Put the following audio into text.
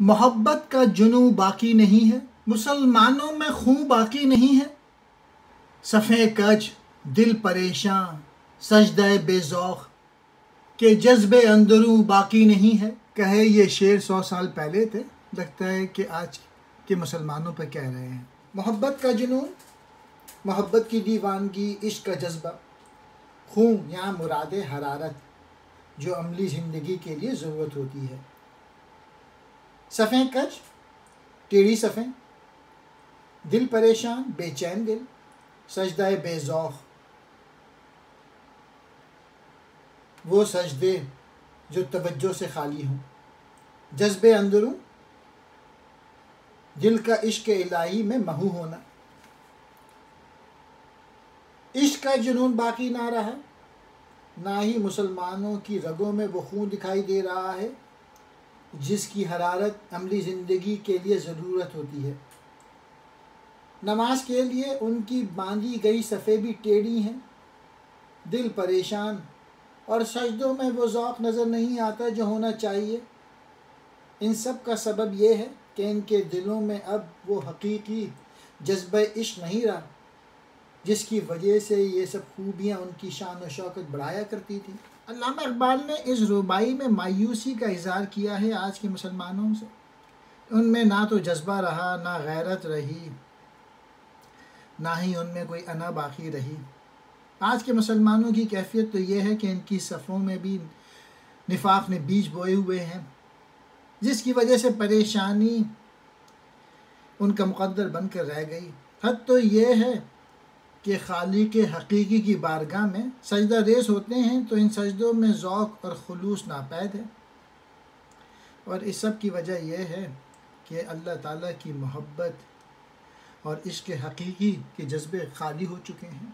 محبت کا جنوں باقی نہیں ہے، مسلمانوں میں خون باقی نہیں ہے، صفیں کج دل پریشاں سجدہ بے ذوق کہ جذبے اندروں باقی نہیں ہے۔ کہے یہ شعر 100 سال پہلے تھے، لگتا ہے کہ آج کے مسلمانوں پہ کہہ رہے ہیں۔ محبت کا جنون، محبت کی دیوانگی، عشق کا جذبہ، خون یہاں مراد حرارت جو عملی زندگی کے لیے ضرورت ہوتی ہے۔ صفیں کج ٹیڑھی صفیں، دل پریشان بے چین دل، سجدہ بے ذوق وہ سجدے جو توجہ سے خالی ہوں، جذبے اندروں دل کا عشق الہی میں محو ہونا۔ عشق کا جنون باقی نہ رہا، نہ ہی مسلمانوں کی رگوں میں وہ خون دکھائی دے رہا ہے جس کی حرارت عملی زندگی کے لیے ضرورت ہوتی ہے۔ نماز کے لیے ان کی باندھی گئی صفیں بھی ٹیڑھی ہیں، دل پریشان، اور سجدوں میں وہ ذوق نظر نہیں آتا جو ہونا چاہیے۔ ان سب کا سبب یہ ہے کہ ان کے دلوں میں اب وہ حقیقی جذبہ عشق نہیں رہا جس کی وجہ سے یہ سب خوبیاں ان کی شان و شوکت بڑھایا کرتی تھیں۔ علامہ اقبال نے اس رباعی میں مایوسی کا اظہار کیا ہے آج کے مسلمانوں سے۔ ان میں نہ تو جذبہ رہا، نہ غیرت رہی، نہ ہی ان میں کوئی انا باقی رہی۔ آج کے مسلمانوں کی کیفیت تو یہ ہے کہ ان کی صفوں میں بھی نفاق نے بیج بوئے ہوئے ہیں، جس کی وجہ سے پریشانی ان کا مقدر بن کر رہ گئی۔ حد تو یہ ہے کہ خالق حقیقی کی بارگاہ میں سجدہ ریز ہوتے ہیں تو ان سجدوں میں ذوق اور خلوص ناپید ہے، اور اس سب کی وجہ یہ ہے کہ اللہ تعالیٰ کی محبت اور عشق حقیقی کے جذبے خالی ہو چکے ہیں۔